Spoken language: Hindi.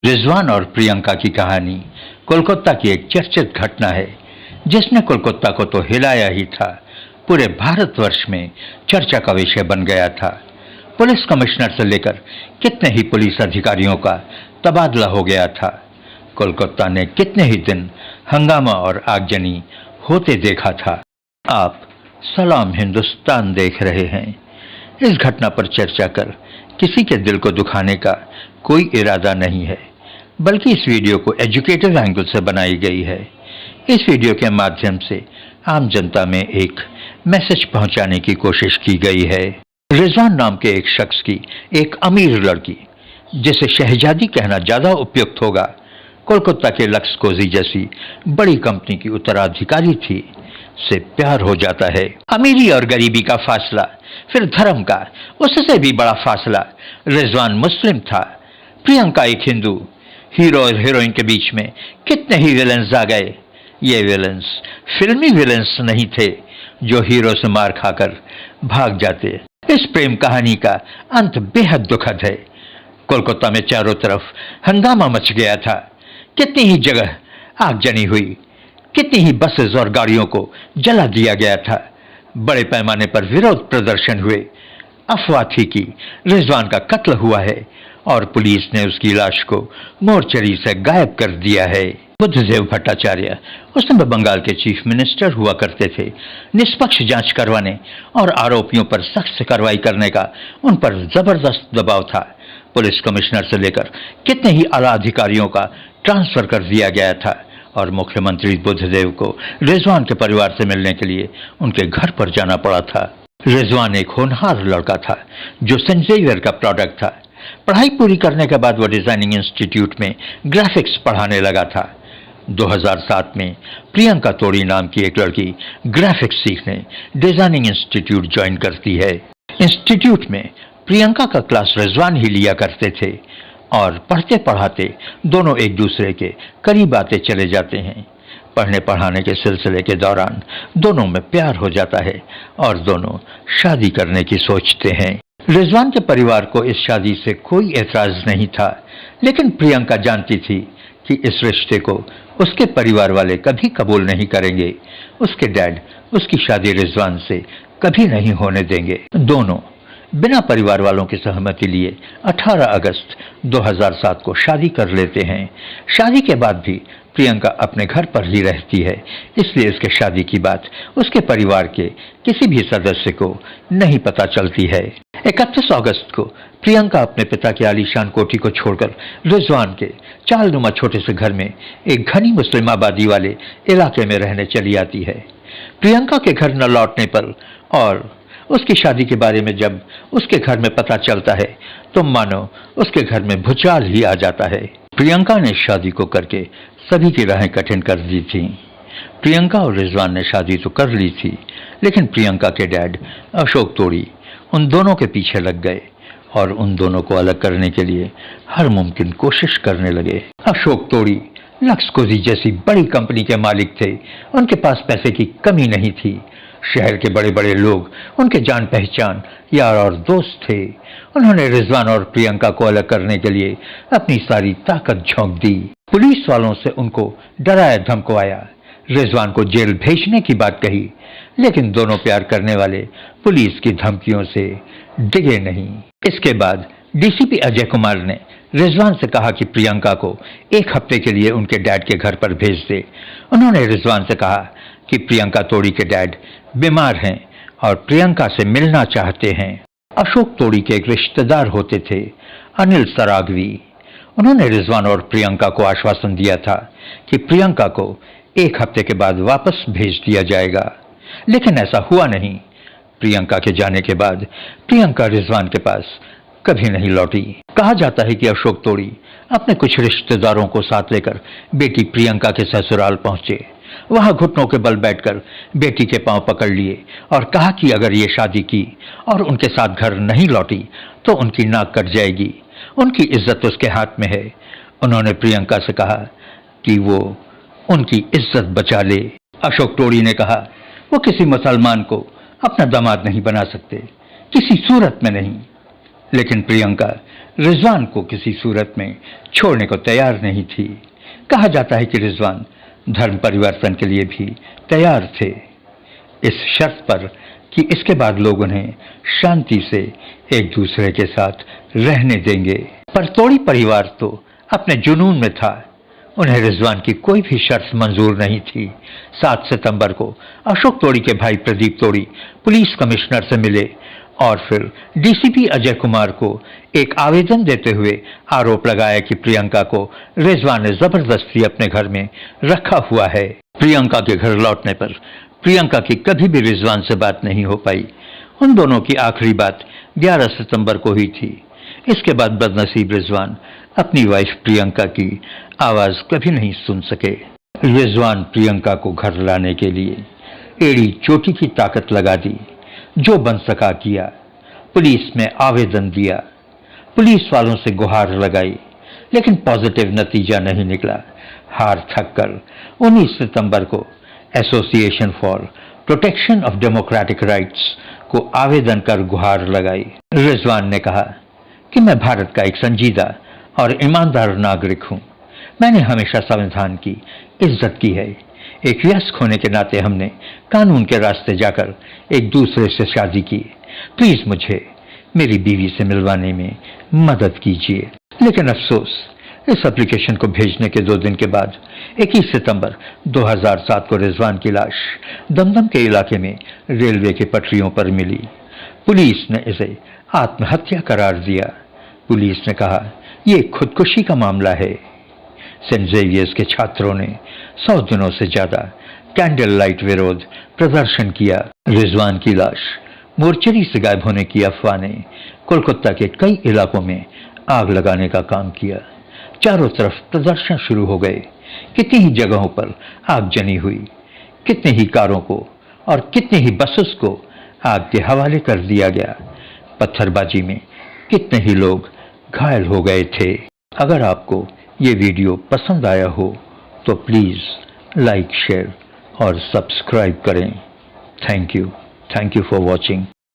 रिजवान और प्रियंका की कहानी कोलकाता की एक चर्चित घटना है जिसने कोलकाता को तो हिलाया ही था, पूरे भारतवर्ष में चर्चा का विषय बन गया था। पुलिस कमिश्नर से लेकर कितने ही पुलिस अधिकारियों का तबादला हो गया था। कोलकाता ने कितने ही दिन हंगामा और आगजनी होते देखा था। आप सलाम हिंदुस्तान देख रहे हैं। इस घटना पर चर्चा कर किसी के दिल को दुखाने का कोई इरादा नहीं है, बल्कि इस वीडियो को एजुकेटिव एंगल से बनाई गई है। इस वीडियो के माध्यम से आम जनता में एक मैसेज पहुंचाने की कोशिश की गई है। रिजवान नाम के एक शख्स की एक अमीर लड़की, जिसे शहजादी कहना ज्यादा उपयुक्त होगा, कोलकाता के लक्स कोजी जैसी बड़ी कंपनी की उत्तराधिकारी थी, से प्यार हो जाता है। अमीरी और गरीबी का फासला, फिर धर्म का उससे भी बड़ा फासला। रिजवान मुस्लिम था, प्रियंका एक हिंदू। हीरो और हीरोइन के बीच में कितने ही विलेंस आ गए। ये विलेंस फिल्मी विलेंस नहीं थे जो हीरो से मार खाकर भाग जाते। इस प्रेम कहानी का अंत बेहद दुखद है। कोलकाता में चारों तरफ हंगामा मच गया था। कितनी ही जगह आगजनी हुई, कितनी ही बसेस और गाड़ियों को जला दिया गया था। बड़े पैमाने पर विरोध प्रदर्शन हुए। अफवाह थी कि रिजवान का कत्ल हुआ है और पुलिस ने उसकी लाश को मोर्चरी से गायब कर दिया है। बुद्धदेव भट्टाचार्य उस समय बंगाल के चीफ मिनिस्टर हुआ करते थे। निष्पक्ष जांच करवाने और आरोपियों पर सख्त कार्रवाई करने का उन पर जबरदस्त दबाव था। पुलिस कमिश्नर से लेकर कितने ही आला अधिकारियों का ट्रांसफर कर दिया गया था और मुख्यमंत्री बुद्धदेव को रिजवान के परिवार से मिलने के लिए उनके घर पर जाना पड़ा था। रिजवान एक होनहार लड़का था जो सेंट जेवियर का प्रोडक्ट था। पढ़ाई पूरी करने के बाद वो डिजाइनिंग इंस्टीट्यूट में ग्राफिक्स पढ़ाने लगा था। 2007 में प्रियंका तोड़ी नाम की एक लड़की ग्राफिक्स सीखने डिजाइनिंग इंस्टीट्यूट ज्वाइन करती है। इंस्टीट्यूट में प्रियंका का क्लास रिजवान ही लिया करते थे और पढ़ते पढ़ाते दोनों एक दूसरे के करीब आते चले जाते हैं। पढ़ने पढ़ाने के सिलसिले के दौरान दोनों में प्यार हो जाता है और दोनों शादी करने की सोचते हैं। रिजवान के परिवार को इस शादी से कोई एतराज नहीं था, लेकिन प्रियंका जानती थी कि इस रिश्ते को उसके परिवार वाले कभी कबूल नहीं करेंगे। उसके डैड उसकी शादी रिजवान से कभी नहीं होने देंगे। दोनों बिना परिवार वालों की सहमति लिए 18 अगस्त 2007 को शादी कर लेते हैं। शादी के बाद भी प्रियंका अपने घर पर ही रहती है, इसलिए उसके शादी की बात उसके परिवार के किसी भी सदस्य को नहीं पता चलती है। 31 अगस्त को प्रियंका अपने पिता की आलीशान कोठी को छोड़कर रिजवान के चालनुमा छोटे से घर में एक घनी मुस्लिम आबादी वाले इलाके में रहने चली आती है। प्रियंका के घर न लौटने पर और उसकी शादी के बारे में जब उसके घर में पता चलता है तो मानो उसके घर में भूचाल ही आ जाता है। प्रियंका ने शादी को करके सभी की राहें कठिन कर दी थी। प्रियंका और रिजवान ने शादी तो कर ली थी, लेकिन प्रियंका के डैड अशोक तोड़ी उन दोनों के पीछे लग गए और उन दोनों को अलग करने के लिए हर मुमकिन कोशिश करने लगे। अशोक तोड़ी लक्स कोजी जैसी बड़ी कंपनी के मालिक थे। उनके पास पैसे की कमी नहीं थी। शहर के बड़े बड़े लोग उनके जान पहचान, यार और दोस्त थे। उन्होंने रिजवान और प्रियंका को अलग करने के लिए अपनी सारी ताकत झोंक दी। पुलिस वालों से उनको डराया धमकवाया, रिजवान को जेल भेजने की बात कही, लेकिन दोनों प्यार करने वाले पुलिस की धमकियों से डिगे नहीं। इसके बाद डीसीपी अजय कुमार ने रिजवान से कहा कि प्रियंका को एक हफ्ते के लिए उनके डैड के घर पर भेज दे। उन्होंने रिजवान से कहा कि प्रियंका तोड़ी के डैड बीमार हैं और प्रियंका से मिलना चाहते हैं। अशोक तोड़ी के एक रिश्तेदार होते थे, अनिल सरागवी। उन्होंने रिजवान और प्रियंका को आश्वासन दिया था कि प्रियंका को एक हफ्ते के बाद वापस भेज दिया जाएगा, लेकिन ऐसा हुआ नहीं। प्रियंका के जाने के बाद प्रियंका रिजवान के पास कभी नहीं लौटी। कहा जाता है कि अशोक तोड़ी अपने कुछ रिश्तेदारों को साथ लेकर बेटी प्रियंका के ससुराल पहुंचे। वहां घुटनों के बल बैठकर बेटी के पांव पकड़ लिए और कहा कि अगर ये शादी की और उनके साथ घर नहीं लौटी तो उनकी नाक कट जाएगी। उनकी इज्जत उसके हाथ में है। उन्होंने प्रियंका से कहा कि वो उनकी इज्जत बचा ले। अशोक तोड़ी ने कहा वो किसी मुसलमान को अपना दामाद नहीं बना सकते, किसी सूरत में नहीं। लेकिन प्रियंका रिजवान को किसी सूरत में छोड़ने को तैयार नहीं थी। कहा जाता है कि रिजवान धर्म परिवर्तन के लिए भी तैयार थे, इस शर्त पर कि इसके बाद लोग उन्हें शांति से एक दूसरे के साथ रहने देंगे। पर तोड़ी परिवार तो अपने जुनून में था, उन्हें रिजवान की कोई भी शर्त मंजूर नहीं थी। 7 सितंबर को अशोक तोड़ी के भाई प्रदीप तोड़ी पुलिस कमिश्नर से मिले और फिर डीसीपी अजय कुमार को एक आवेदन देते हुए आरोप लगाया कि प्रियंका को रिजवान ने जबरदस्ती अपने घर में रखा हुआ है। प्रियंका के घर लौटने पर प्रियंका की कभी भी रिजवान से बात नहीं हो पाई। उन दोनों की आखिरी बात 11 सितंबर को हुई थी। इसके बाद बदनसीब रिजवान अपनी वाइफ प्रियंका की आवाज कभी नहीं सुन सके। रिजवान प्रियंका को घर लाने के लिए एड़ी चोटी की ताकत लगा दी, जो बन सका किया। पुलिस में आवेदन दिया, पुलिस वालों से गुहार लगाई, लेकिन पॉजिटिव नतीजा नहीं निकला। हार थककर 19 सितंबर को association for protection of democratic rights को आवेदन कर गुहार लगाई। रिजवान ने कहा कि मैं भारत का एक संजीदा और ईमानदार नागरिक हूं। मैंने हमेशा संविधान की इज्जत की है। एक वयस्क होने के नाते हमने कानून के रास्ते जाकर एक दूसरे से शादी की। प्लीज मुझे मेरी बीवी से मिलवाने में मदद कीजिए। लेकिन अफसोस, इस एप्लीकेशन को भेजने के 2 दिन के बाद 21 सितंबर 2007 को रिजवान की लाश दमदम के इलाके में रेलवे की पटरियों पर मिली। पुलिस ने इसे आत्महत्या करार दिया। पुलिस ने कहा यह खुदकुशी का मामला है। सेंट जेवियर्स के छात्रों ने 100 दिनों से ज्यादा कैंडल लाइट विरोध प्रदर्शन किया। रिजवान की लाश मोर्चरी से गायब होने की अफवाह ने कोलकाता के कई इलाकों में आग लगाने का काम किया। चारों तरफ प्रदर्शन शुरू हो गए। कितनी ही जगहों पर आगजनी हुई, कितने ही कारों को और कितने ही बसेस को आग के हवाले कर दिया गया। पत्थरबाजी में कितने ही लोग घायल हो गए थे। अगर आपको ये वीडियो पसंद आया हो तो प्लीज लाइक, शेयर और सब्सक्राइब करें। Thank you for watching.